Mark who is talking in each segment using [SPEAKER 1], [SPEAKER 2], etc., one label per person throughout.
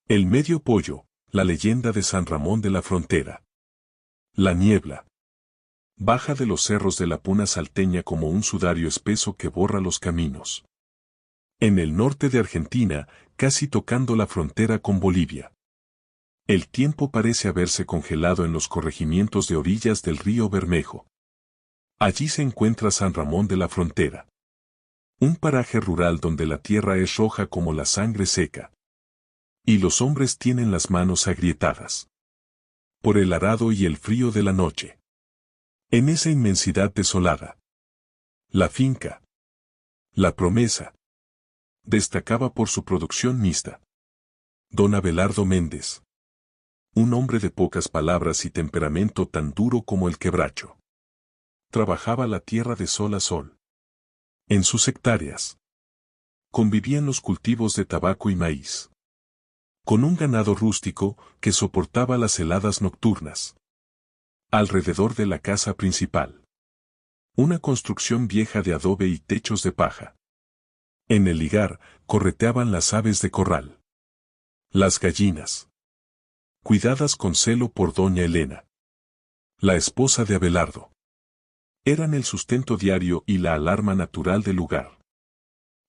[SPEAKER 1] El medio pollo, la leyenda de San Ramón de la Frontera. La niebla. Baja de los cerros de la Puna salteña como un sudario espeso que borra los caminos. En el norte de Argentina, casi tocando la frontera con Bolivia. El tiempo parece haberse congelado en los corregimientos de orillas del río Bermejo. Allí se encuentra San Ramón de la Frontera. Un paraje rural donde la tierra es roja como la sangre seca. Y los hombres tienen las manos agrietadas por el arado y el frío de la noche. En esa inmensidad desolada, la finca, La Promesa, destacaba por su producción mixta. Don Abelardo Méndez. Un hombre de pocas palabras y temperamento tan duro como el quebracho. Trabajaba la tierra de sol a sol. En sus hectáreas convivían los cultivos de tabaco y maíz. Con un ganado rústico que soportaba las heladas nocturnas. Alrededor de la casa principal. Una construcción vieja de adobe y techos de paja. En el ligar correteaban las aves de corral. Las gallinas. Cuidadas con celo por doña Elena, la esposa de Abelardo. Eran el sustento diario y la alarma natural del lugar.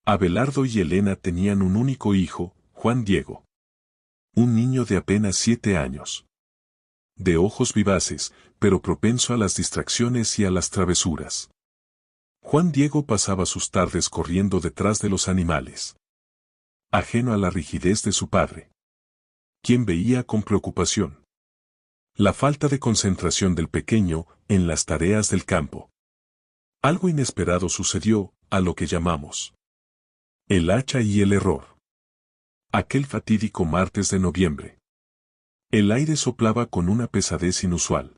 [SPEAKER 1] Abelardo y Elena tenían un único hijo, Juan Diego. Un niño de apenas 7 años. De ojos vivaces, pero propenso a las distracciones y a las travesuras. Juan Diego pasaba sus tardes corriendo detrás de los animales. Ajeno a la rigidez de su padre, quien veía con preocupación la falta de concentración del pequeño en las tareas del campo. Algo inesperado sucedió, a lo que llamamos el hacha y el error. Aquel fatídico martes de noviembre. El aire soplaba con una pesadez inusual.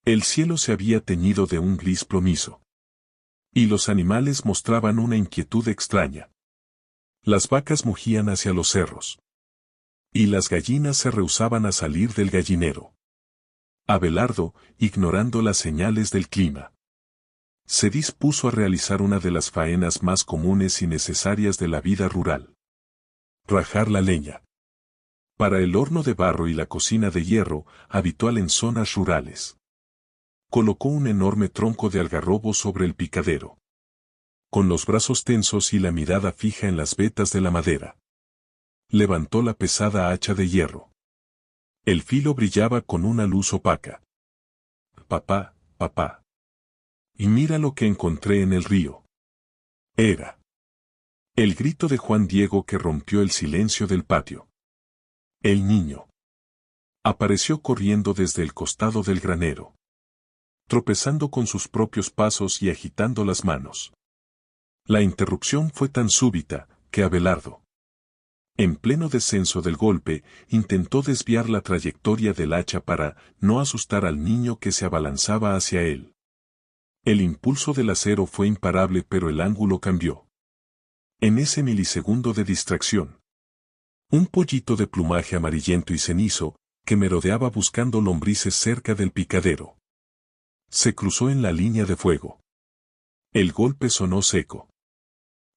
[SPEAKER 1] El cielo se había teñido de un gris plomizo. Y los animales mostraban una inquietud extraña. Las vacas mugían hacia los cerros. Y las gallinas se rehusaban a salir del gallinero. Abelardo, ignorando las señales del clima, se dispuso a realizar una de las faenas más comunes y necesarias de la vida rural. Rajar la leña. Para el horno de barro y la cocina de hierro, habitual en zonas rurales. Colocó un enorme tronco de algarrobo sobre el picadero. Con los brazos tensos y la mirada fija en las vetas de la madera. Levantó la pesada hacha de hierro. El filo brillaba con una luz opaca. Papá, papá. Y mira lo que encontré en el río. Era el grito de Juan Diego que rompió el silencio del patio. El niño apareció corriendo desde el costado del granero, tropezando con sus propios pasos y agitando las manos. La interrupción fue tan súbita, que Abelardo, en pleno descenso del golpe, intentó desviar la trayectoria del hacha para no asustar al niño que se abalanzaba hacia él. El impulso del acero fue imparable, pero el ángulo cambió. En ese milisegundo de distracción, un pollito de plumaje amarillento y cenizo, que merodeaba buscando lombrices cerca del picadero, se cruzó en la línea de fuego. El golpe sonó seco.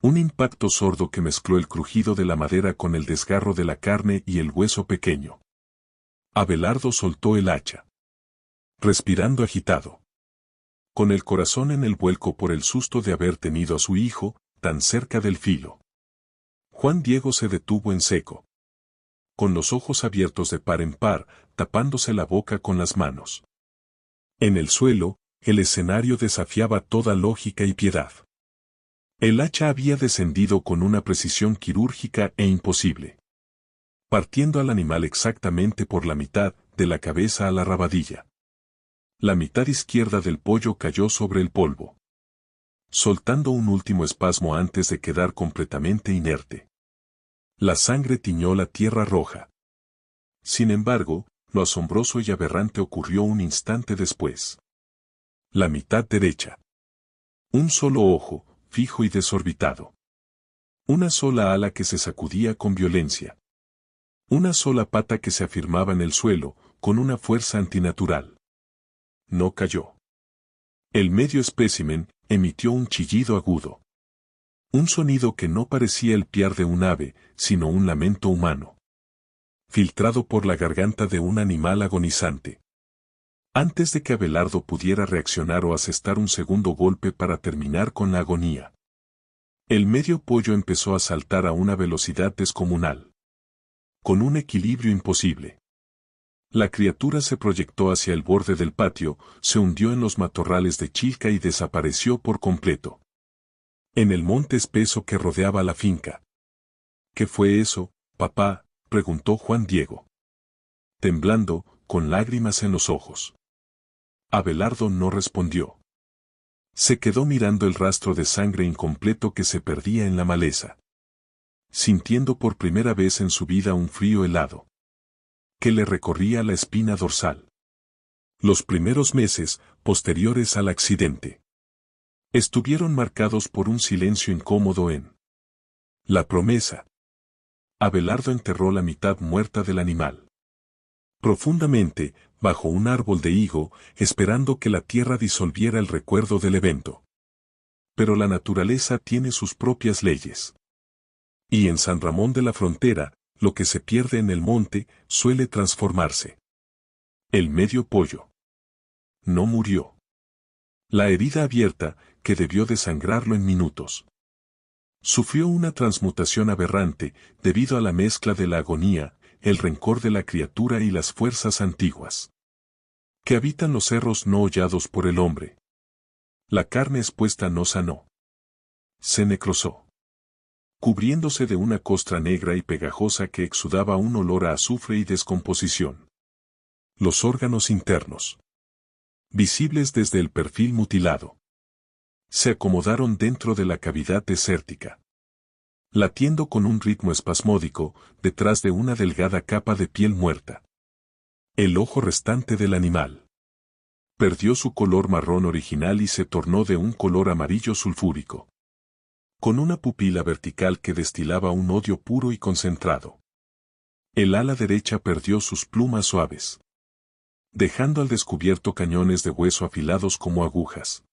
[SPEAKER 1] Un impacto sordo que mezcló el crujido de la madera con el desgarro de la carne y el hueso pequeño. Abelardo soltó el hacha, respirando agitado, con el corazón en el vuelco por el susto de haber tenido a su hijo tan cerca del filo. Juan Diego se detuvo en seco, con los ojos abiertos de par en par, tapándose la boca con las manos. En el suelo, el escenario desafiaba toda lógica y piedad. El hacha había descendido con una precisión quirúrgica e imposible, partiendo al animal exactamente por la mitad, de la cabeza a la rabadilla. La mitad izquierda del pollo cayó sobre el polvo, soltando un último espasmo antes de quedar completamente inerte. La sangre tiñó la tierra roja. Sin embargo, lo asombroso y aberrante ocurrió un instante después. La mitad derecha. Un solo ojo, fijo y desorbitado. Una sola ala que se sacudía con violencia. Una sola pata que se afirmaba en el suelo, con una fuerza antinatural. No cayó. El medio espécimen emitió un chillido agudo. Un sonido que no parecía el piar de un ave, sino un lamento humano. filtrado por la garganta de un animal agonizante. Antes de que Abelardo pudiera reaccionar o asestar un segundo golpe para terminar con la agonía, el medio pollo empezó a saltar a una velocidad descomunal, con un equilibrio imposible. La criatura se proyectó hacia el borde del patio, se hundió en los matorrales de Chilca y desapareció por completo. En el monte espeso que rodeaba la finca. ¿Qué fue eso, papá?, preguntó Juan Diego, temblando, con lágrimas en los ojos. Abelardo no respondió. Se quedó mirando el rastro de sangre incompleto que se perdía en la maleza, sintiendo por primera vez en su vida un frío helado que le recorría la espina dorsal. Los primeros meses, posteriores al accidente, estuvieron marcados por un silencio incómodo en la promesa. Abelardo enterró la mitad muerta del animal profundamente, bajo un árbol de higo, esperando que la tierra disolviera el recuerdo del evento. Pero la naturaleza tiene sus propias leyes. Y en San Ramón de la Frontera, lo que se pierde en el monte, suele transformarse. El medio pollo no murió. La herida abierta, que debió desangrarlo en minutos, sufrió una transmutación aberrante, debido a la mezcla de la agonía, el rencor de la criatura y las fuerzas antiguas que habitan los cerros no hollados por el hombre. La carne expuesta no sanó. Se necrosó, cubriéndose de una costra negra y pegajosa que exudaba un olor a azufre y descomposición. Los órganos internos, visibles desde el perfil mutilado, se acomodaron dentro de la cavidad desértica, latiendo con un ritmo espasmódico, detrás de una delgada capa de piel muerta. El ojo restante del animal perdió su color marrón original y se tornó de un color amarillo sulfúrico, con una pupila vertical que destilaba un odio puro y concentrado. El ala derecha perdió sus plumas suaves, dejando al descubierto cañones de hueso afilados como agujas.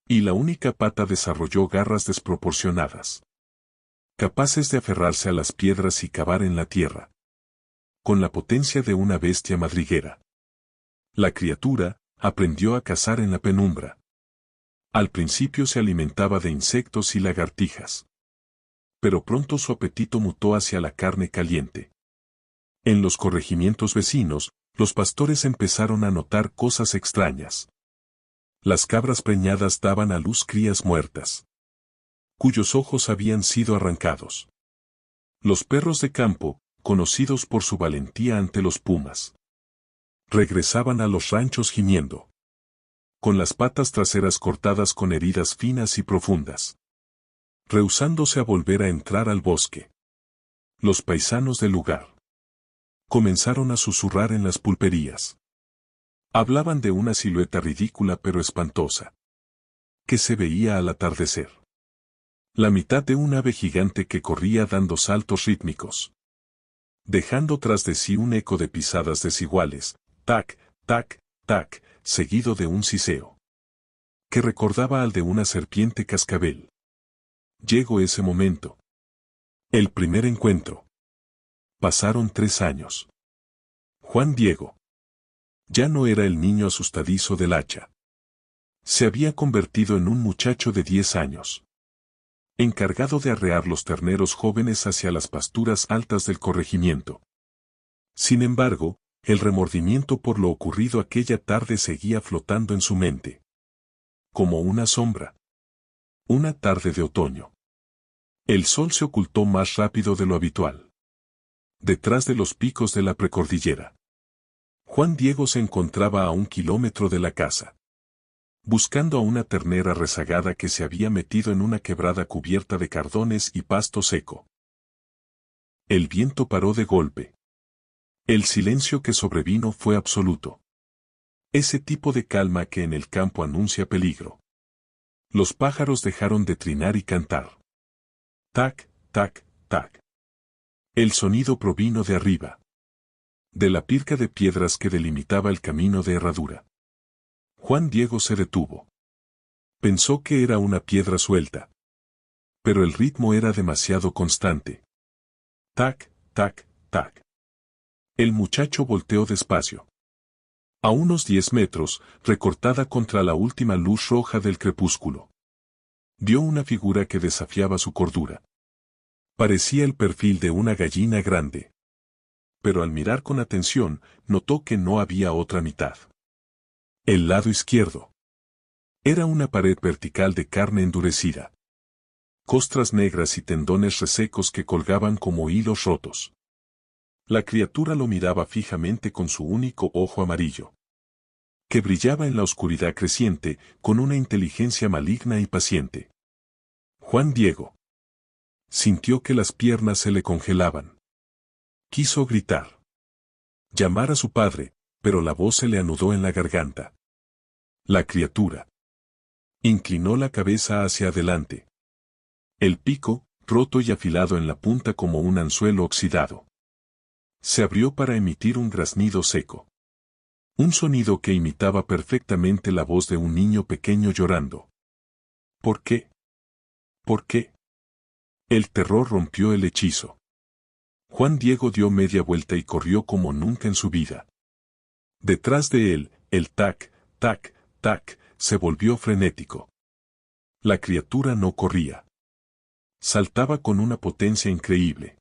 [SPEAKER 1] Y la única pata desarrolló garras desproporcionadas, capaces de aferrarse a las piedras y cavar en la tierra, con la potencia de una bestia madriguera. La criatura aprendió a cazar en la penumbra. Al principio se alimentaba de insectos y lagartijas, pero pronto su apetito mutó hacia la carne caliente. En los corregimientos vecinos, los pastores empezaron a notar cosas extrañas. Las cabras preñadas daban a luz crías muertas, cuyos ojos habían sido arrancados. Los perros de campo, conocidos por su valentía ante los pumas, regresaban a los ranchos gimiendo, con las patas traseras cortadas con heridas finas y profundas, rehusándose a volver a entrar al bosque. Los paisanos del lugar comenzaron a susurrar en las pulperías. Hablaban de una silueta ridícula pero espantosa, que se veía al atardecer. La mitad de un ave gigante que corría dando saltos rítmicos, dejando tras de sí un eco de pisadas desiguales, tac, tac, tac, seguido de un siseo que recordaba al de una serpiente cascabel. Llegó ese momento. El primer encuentro. Pasaron 3 años. Juan Diego ya no era el niño asustadizo del hacha. Se había convertido en un muchacho de 10 años, encargado de arrear los terneros jóvenes hacia las pasturas altas del corregimiento. Sin embargo, el remordimiento por lo ocurrido aquella tarde seguía flotando en su mente, como una sombra. Una tarde de otoño. El sol se ocultó más rápido de lo habitual, detrás de los picos de la precordillera. Juan Diego se encontraba a 1 kilómetro de la casa, buscando a una ternera rezagada que se había metido en una quebrada cubierta de cardones y pasto seco. El viento paró de golpe. El silencio que sobrevino fue absoluto. Ese tipo de calma que en el campo anuncia peligro. Los pájaros dejaron de trinar y cantar. Tac, tac, tac. El sonido provino de arriba, de la pirca de piedras que delimitaba el camino de herradura. Juan Diego se detuvo. Pensó que era una piedra suelta, pero el ritmo era demasiado constante. Tac, tac, tac. El muchacho volteó despacio. A unos 10 metros, recortada contra la última luz roja del crepúsculo, vio una figura que desafiaba su cordura. Parecía el perfil de una gallina grande. Pero al mirar con atención, notó que no había otra mitad. El lado izquierdo. Era una pared vertical de carne endurecida. Costras negras y tendones resecos que colgaban como hilos rotos. La criatura lo miraba fijamente con su único ojo amarillo, que brillaba en la oscuridad creciente con una inteligencia maligna y paciente. Juan Diego sintió que las piernas se le congelaban. Quiso gritar, llamar a su padre, pero la voz se le anudó en la garganta. La criatura inclinó la cabeza hacia adelante. El pico, roto y afilado en la punta como un anzuelo oxidado, se abrió para emitir un graznido seco. Un sonido que imitaba perfectamente la voz de un niño pequeño llorando. ¿Por qué? ¿Por qué? El terror rompió el hechizo. Juan Diego dio media vuelta y corrió como nunca en su vida. Detrás de él, el tac, tac, tac, se volvió frenético. La criatura no corría. Saltaba con una potencia increíble,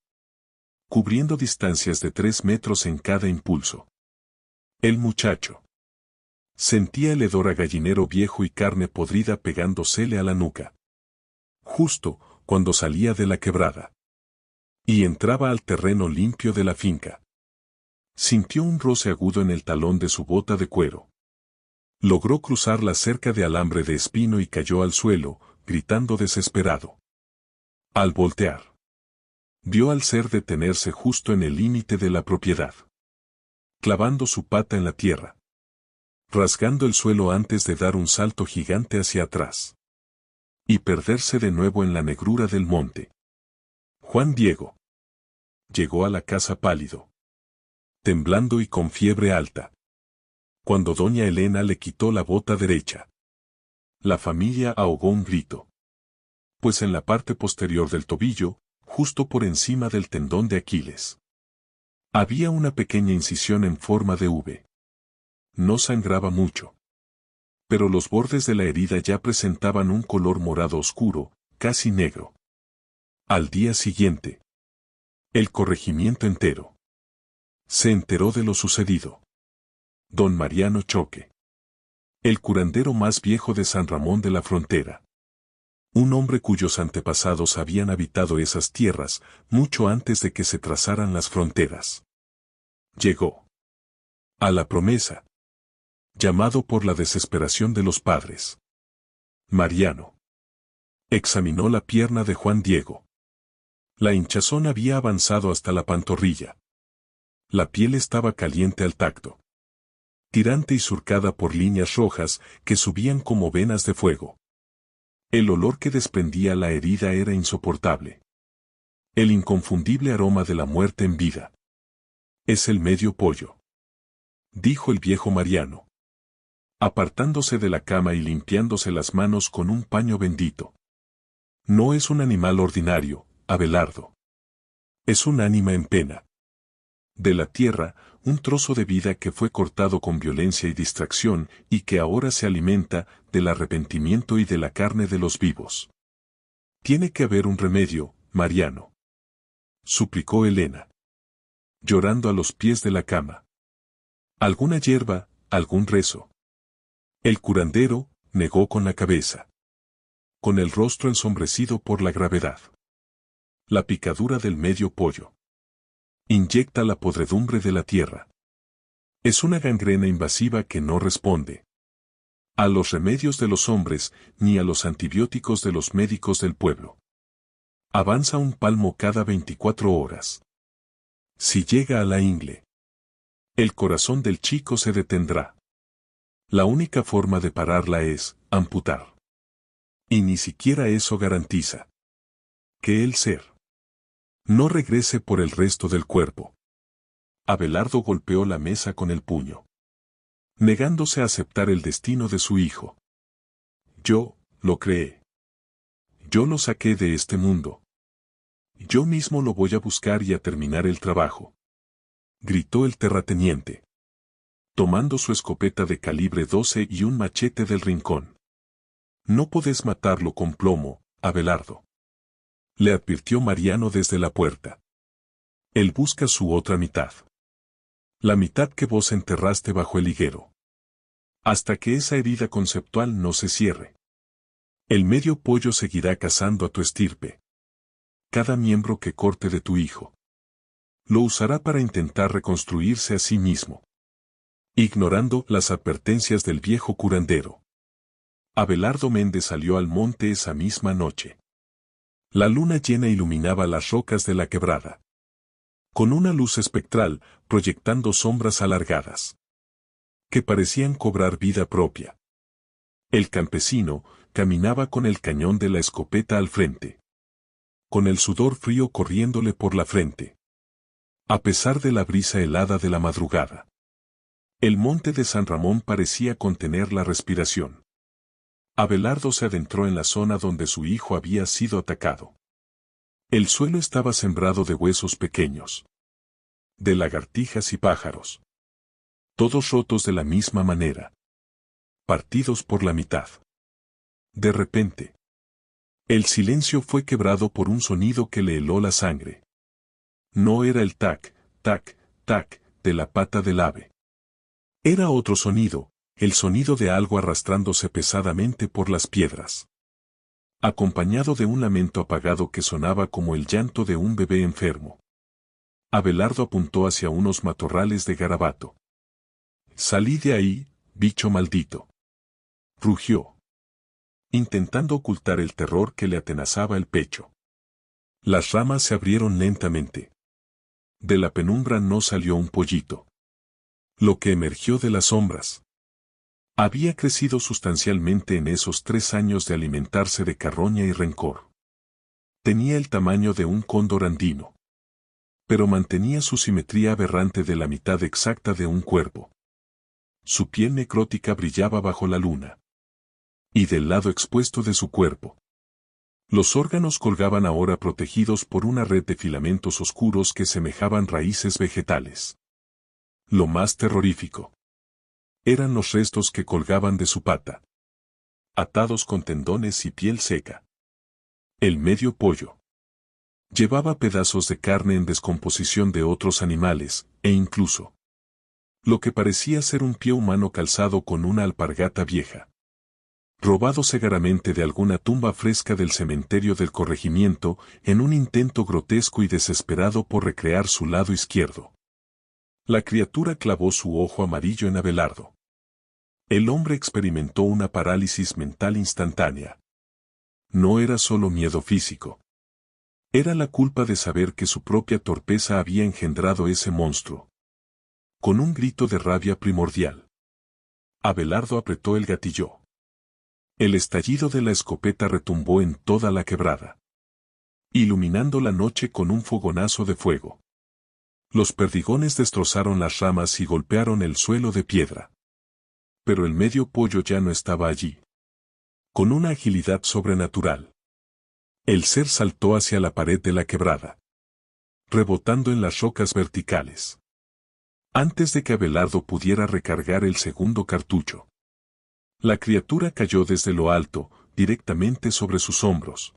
[SPEAKER 1] cubriendo distancias de 3 metros en cada impulso. El muchacho sentía el hedor a gallinero viejo y carne podrida pegándosele a la nuca. Justo cuando salía de la quebrada y entraba al terreno limpio de la finca, sintió un roce agudo en el talón de su bota de cuero. Logró cruzar la cerca de alambre de espino y cayó al suelo, gritando desesperado. Al voltear, vio al ser detenerse justo en el límite de la propiedad, clavando su pata en la tierra, rasgando el suelo antes de dar un salto gigante hacia atrás y perderse de nuevo en la negrura del monte. Juan Diego llegó a la casa pálido, temblando y con fiebre alta, cuando doña Elena le quitó la bota derecha. La familia ahogó un grito, pues en la parte posterior del tobillo, justo por encima del tendón de Aquiles, había una pequeña incisión en forma de V. No sangraba mucho, pero los bordes de la herida ya presentaban un color morado oscuro, casi negro. Al día siguiente, el corregimiento entero se enteró de lo sucedido. Don Mariano Choque, el curandero más viejo de San Ramón de la Frontera, un hombre cuyos antepasados habían habitado esas tierras mucho antes de que se trazaran las fronteras, llegó a la promesa, llamado por la desesperación de los padres. Mariano examinó la pierna de Juan Diego. La hinchazón había avanzado hasta la pantorrilla. La piel estaba caliente al tacto, tirante y surcada por líneas rojas que subían como venas de fuego. El olor que desprendía la herida era insoportable. El inconfundible aroma de la muerte en vida. Es el medio pollo, dijo el viejo Mariano, apartándose de la cama y limpiándose las manos con un paño bendito. No es un animal ordinario, Abelardo. Es un ánima en pena. De la tierra, un trozo de vida que fue cortado con violencia y distracción y que ahora se alimenta del arrepentimiento y de la carne de los vivos. Tiene que haber un remedio, Mariano, suplicó Elena, llorando a los pies de la cama. Alguna hierba, algún rezo. El curandero negó con la cabeza, con el rostro ensombrecido por la gravedad. La picadura del medio pollo inyecta la podredumbre de la tierra. Es una gangrena invasiva que no responde a los remedios de los hombres ni a los antibióticos de los médicos del pueblo. Avanza un palmo cada 24 horas. Si llega a la ingle, el corazón del chico se detendrá. La única forma de pararla es amputar. Y ni siquiera eso garantiza que el ser no regrese por el resto del cuerpo. Abelardo golpeó la mesa con el puño, negándose a aceptar el destino de su hijo. Yo lo creé. Yo lo saqué de este mundo. Yo mismo lo voy a buscar y a terminar el trabajo. gritó el terrateniente, tomando su escopeta de calibre 12 y un machete del rincón. No podés matarlo con plomo, Abelardo. Le advirtió Mariano desde la puerta. Él busca su otra mitad. La mitad que vos enterraste bajo el higuero. Hasta que esa herida conceptual no se cierre. El medio pollo seguirá cazando a tu estirpe. Cada miembro que corte de tu hijo lo usará para intentar reconstruirse a sí mismo. Ignorando las advertencias del viejo curandero, Abelardo Méndez salió al monte esa misma noche. La luna llena iluminaba las rocas de la quebrada, con una luz espectral proyectando sombras alargadas, que parecían cobrar vida propia. El campesino caminaba con el cañón de la escopeta al frente, con el sudor frío corriéndole por la frente. A pesar de la brisa helada de la madrugada, el monte de San Ramón parecía contener la respiración. Abelardo se adentró en la zona donde su hijo había sido atacado. El suelo estaba sembrado de huesos pequeños, de lagartijas y pájaros, todos rotos de la misma manera, partidos por la mitad. De repente, el silencio fue quebrado por un sonido que le heló la sangre. No era el tac, tac, tac de la pata del ave. Era otro sonido, el sonido de algo arrastrándose pesadamente por las piedras, acompañado de un lamento apagado que sonaba como el llanto de un bebé enfermo. Abelardo apuntó hacia unos matorrales de garabato. «Salí de ahí, bicho maldito», rugió, intentando ocultar el terror que le atenazaba el pecho. Las ramas se abrieron lentamente. De la penumbra no salió un pollito. Lo que emergió de las sombras había crecido sustancialmente en esos 3 años de alimentarse de carroña y rencor. Tenía el tamaño de un cóndor andino, pero mantenía su simetría aberrante de la mitad exacta de un cuervo. Su piel necrótica brillaba bajo la luna, y del lado expuesto de su cuerpo, los órganos colgaban ahora protegidos por una red de filamentos oscuros que semejaban raíces vegetales. Lo más terrorífico eran los restos que colgaban de su pata, atados con tendones y piel seca. El medio pollo llevaba pedazos de carne en descomposición de otros animales, e incluso lo que parecía ser un pie humano calzado con una alpargata vieja, robado segaramente de alguna tumba fresca del cementerio del corregimiento, en un intento grotesco y desesperado por recrear su lado izquierdo. La criatura clavó su ojo amarillo en Abelardo. El hombre experimentó una parálisis mental instantánea. No era solo miedo físico. Era la culpa de saber que su propia torpeza había engendrado ese monstruo. Con un grito de rabia primordial, Abelardo apretó el gatillo. El estallido de la escopeta retumbó en toda la quebrada, iluminando la noche con un fogonazo de fuego. Los perdigones destrozaron las ramas y golpearon el suelo de piedra. Pero el medio pollo ya no estaba allí. Con una agilidad sobrenatural, el ser saltó hacia la pared de la quebrada, rebotando en las rocas verticales. Antes de que Abelardo pudiera recargar el segundo cartucho, la criatura cayó desde lo alto, directamente sobre sus hombros.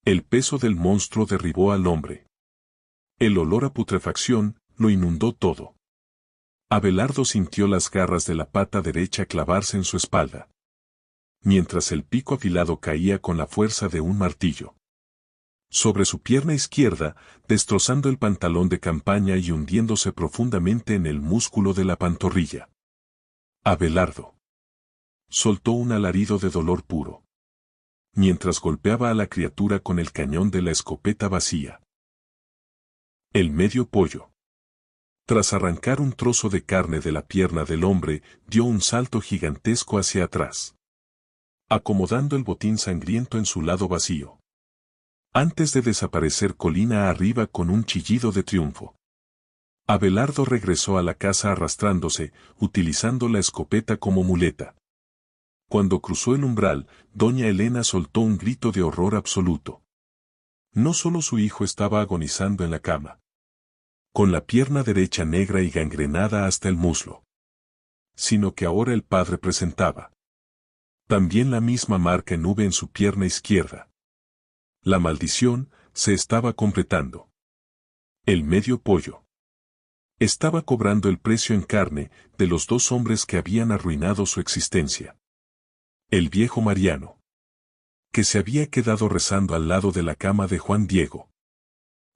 [SPEAKER 1] El peso del monstruo derribó al hombre. El olor a putrefacción lo inundó todo. Abelardo sintió las garras de la pata derecha clavarse en su espalda, mientras el pico afilado caía con la fuerza de un martillo sobre su pierna izquierda, destrozando el pantalón de campaña y hundiéndose profundamente en el músculo de la pantorrilla. Abelardo soltó un alarido de dolor puro, mientras golpeaba a la criatura con el cañón de la escopeta vacía. El medio pollo, tras arrancar un trozo de carne de la pierna del hombre, dio un salto gigantesco hacia atrás, acomodando el botín sangriento en su lado vacío, antes de desaparecer colina arriba con un chillido de triunfo. Abelardo regresó a la casa arrastrándose, utilizando la escopeta como muleta. Cuando cruzó el umbral, doña Elena soltó un grito de horror absoluto. No solo su hijo estaba agonizando en la cama. con la pierna derecha negra y gangrenada hasta el muslo. Sino que ahora el padre presentaba también la misma marca en V en su pierna izquierda. La maldición se estaba completando. El medio pollo estaba cobrando el precio en carne de los dos hombres que habían arruinado su existencia. El viejo Mariano, que se había quedado rezando al lado de la cama de Juan Diego,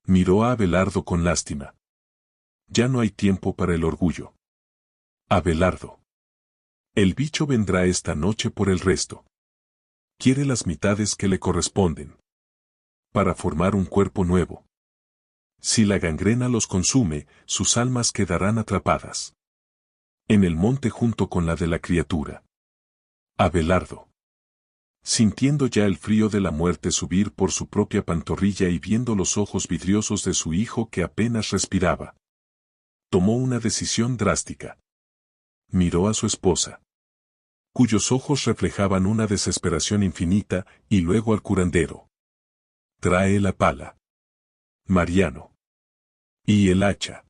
[SPEAKER 1] miró a Abelardo con lástima. Ya no hay tiempo para el orgullo. Abelardo. El bicho vendrá esta noche por el resto. Quiere las mitades que le corresponden para formar un cuerpo nuevo. Si la gangrena los consume, sus almas quedarán atrapadas en el monte junto con la de la criatura. Abelardo, sintiendo ya el frío de la muerte subir por su propia pantorrilla y viendo los ojos vidriosos de su hijo que apenas respiraba, tomó una decisión drástica. Miró a su esposa, cuyos ojos reflejaban una desesperación infinita, y luego al curandero. Trae la pala, Mariano. Y el hacha.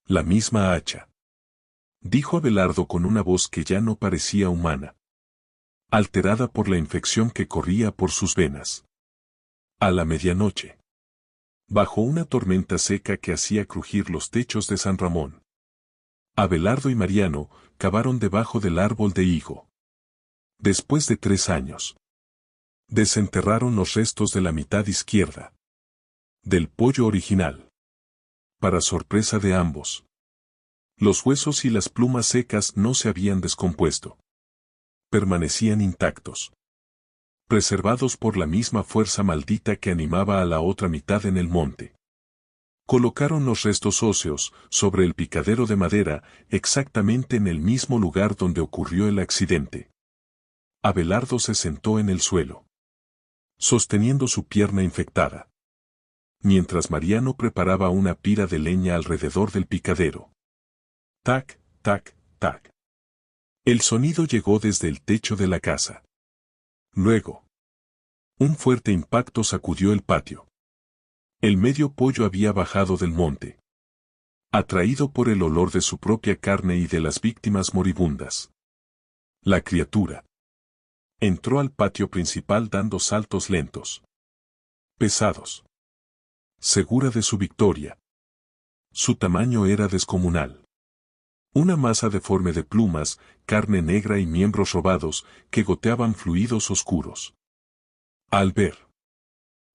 [SPEAKER 1] La misma hacha, dijo Abelardo con una voz que ya no parecía humana, alterada por la infección que corría por sus venas. A la medianoche, bajo una tormenta seca que hacía crujir los techos de San Ramón, Abelardo y Mariano cavaron debajo del árbol de higo. Después de 3 años, desenterraron los restos de la mitad izquierda del pollo original. Para sorpresa de ambos, los huesos y las plumas secas no se habían descompuesto. Permanecían intactos, preservados por la misma fuerza maldita que animaba a la otra mitad en el monte. Colocaron los restos óseos sobre el picadero de madera, exactamente en el mismo lugar donde ocurrió el accidente. Abelardo se sentó en el suelo, sosteniendo su pierna infectada, mientras Mariano preparaba una pira de leña alrededor del picadero. Tac, tac, tac. El sonido llegó desde el techo de la casa. Luego, un fuerte impacto sacudió el patio. El medio pollo había bajado del monte, atraído por el olor de su propia carne y de las víctimas moribundas. La criatura entró al patio principal dando saltos lentos, pesados, segura de su victoria. Su tamaño era descomunal. Una masa deforme de plumas, carne negra y miembros robados que goteaban fluidos oscuros. Al ver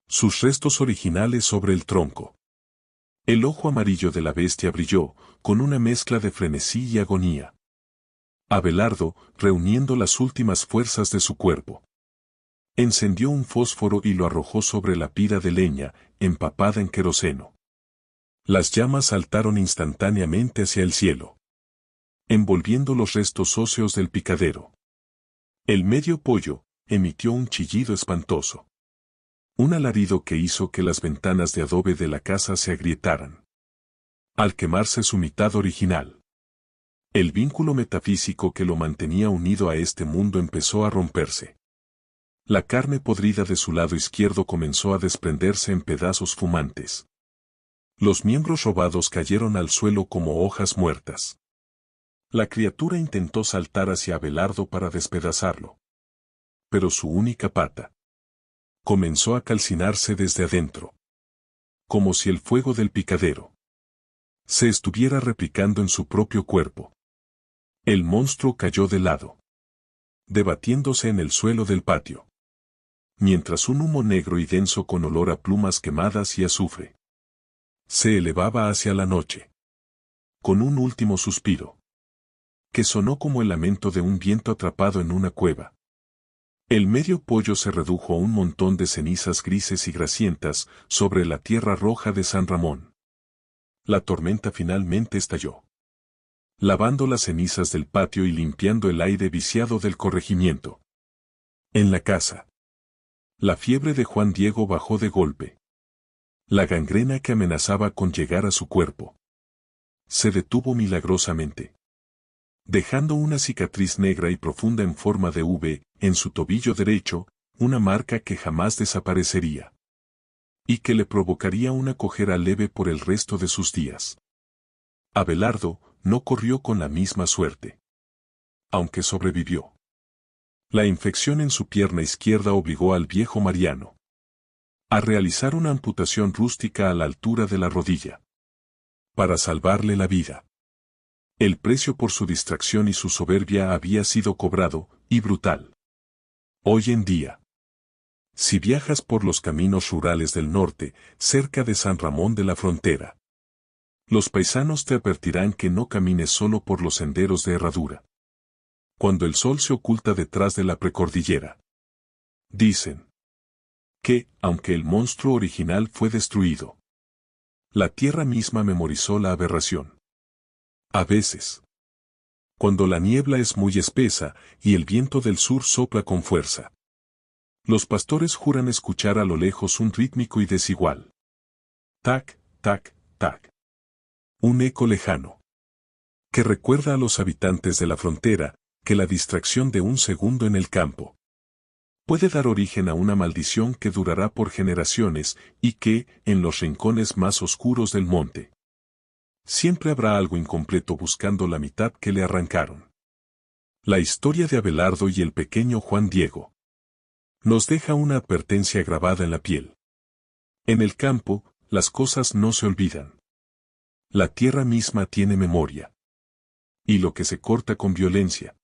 [SPEAKER 1] sus restos originales sobre el tronco, el ojo amarillo de la bestia brilló, con una mezcla de frenesí y agonía. Abelardo, reuniendo las últimas fuerzas de su cuerpo, encendió un fósforo y lo arrojó sobre la pira de leña, empapada en queroseno. Las llamas saltaron instantáneamente hacia el cielo, envolviendo los restos óseos del picadero. El medio pollo emitió un chillido espantoso. Un alarido que hizo que las ventanas de adobe de la casa se agrietaran. Al quemarse su mitad original, el vínculo metafísico que lo mantenía unido a este mundo empezó a romperse. La carne podrida de su lado izquierdo comenzó a desprenderse en pedazos fumantes. Los miembros robados cayeron al suelo como hojas muertas. La criatura intentó saltar hacia Abelardo para despedazarlo, pero su única pata comenzó a calcinarse desde adentro, como si el fuego del picadero se estuviera replicando en su propio cuerpo. El monstruo cayó de lado, debatiéndose en el suelo del patio, mientras un humo negro y denso con olor a plumas quemadas y azufre se elevaba hacia la noche. Con un último suspiro, que sonó como el lamento de un viento atrapado en una cueva, el medio pollo se redujo a un montón de cenizas grises y grasientas sobre la tierra roja de San Ramón. La tormenta finalmente estalló, lavando las cenizas del patio y limpiando el aire viciado del corregimiento. En la casa, la fiebre de Juan Diego bajó de golpe. La gangrena que amenazaba con llegar a su cuerpo se detuvo milagrosamente, dejando una cicatriz negra y profunda en forma de V en su tobillo derecho, una marca que jamás desaparecería. y que le provocaría una cojera leve por el resto de sus días. Abelardo no corrió con la misma suerte. Aunque sobrevivió. La infección en su pierna izquierda obligó al viejo Mariano a realizar una amputación rústica a la altura de la rodilla. Para salvarle la vida. El precio por su distracción y su soberbia había sido cobrado, y brutal. Hoy en día, si viajas por los caminos rurales del norte, cerca de San Ramón de la Frontera, los paisanos te advertirán que no camines solo por los senderos de herradura. Cuando el sol se oculta detrás de la precordillera. Dicen que, aunque el monstruo original fue destruido, la tierra misma memorizó la aberración. A veces, cuando la niebla es muy espesa y el viento del sur sopla con fuerza, los pastores juran escuchar a lo lejos un rítmico y desigual tac, tac, tac. Un eco lejano que recuerda a los habitantes de la frontera que la distracción de un segundo en el campo puede dar origen a una maldición que durará por generaciones y que, en los rincones más oscuros del monte, siempre habrá algo incompleto buscando la mitad que le arrancaron. La historia de Abelardo y el pequeño Juan Diego nos deja una advertencia grabada en la piel. En el campo, las cosas no se olvidan. La tierra misma tiene memoria. Y lo que se corta con violencia,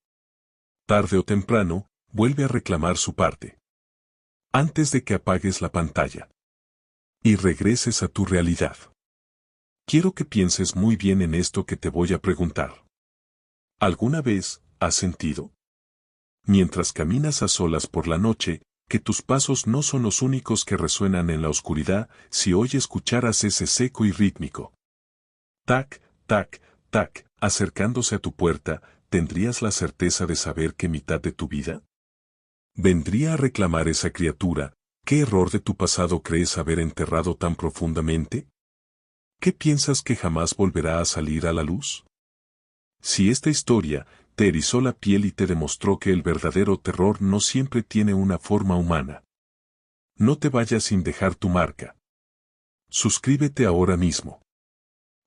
[SPEAKER 1] tarde o temprano, vuelve a reclamar su parte. Antes de que apagues la pantalla y regreses a tu realidad. Quiero que pienses muy bien en esto que te voy a preguntar. ¿Alguna vez has sentido, mientras caminas a solas por la noche, que tus pasos no son los únicos que resuenan en la oscuridad si hoy escucharas ese seco y rítmico tac, tac, tac, acercándose a tu puerta, tendrías la certeza de saber qué mitad de tu vida vendría a reclamar esa criatura? ¿Qué error de tu pasado crees haber enterrado tan profundamente? ¿Qué piensas que jamás volverá a salir a la luz? Si esta historia te erizó la piel y te demostró que el verdadero terror no siempre tiene una forma humana, no te vayas sin dejar tu marca. Suscríbete ahora mismo.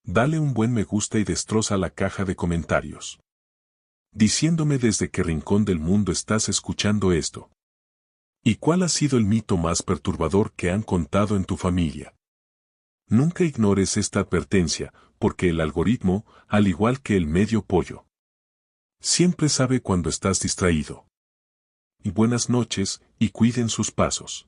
[SPEAKER 1] Dale un buen me gusta y destroza la caja de comentarios, diciéndome desde qué rincón del mundo estás escuchando esto. ¿Y cuál ha sido el mito más perturbador que han contado en tu familia? Nunca ignores esta advertencia, porque el algoritmo, al igual que el medio pollo, siempre sabe cuando estás distraído. Y buenas noches, y cuiden sus pasos.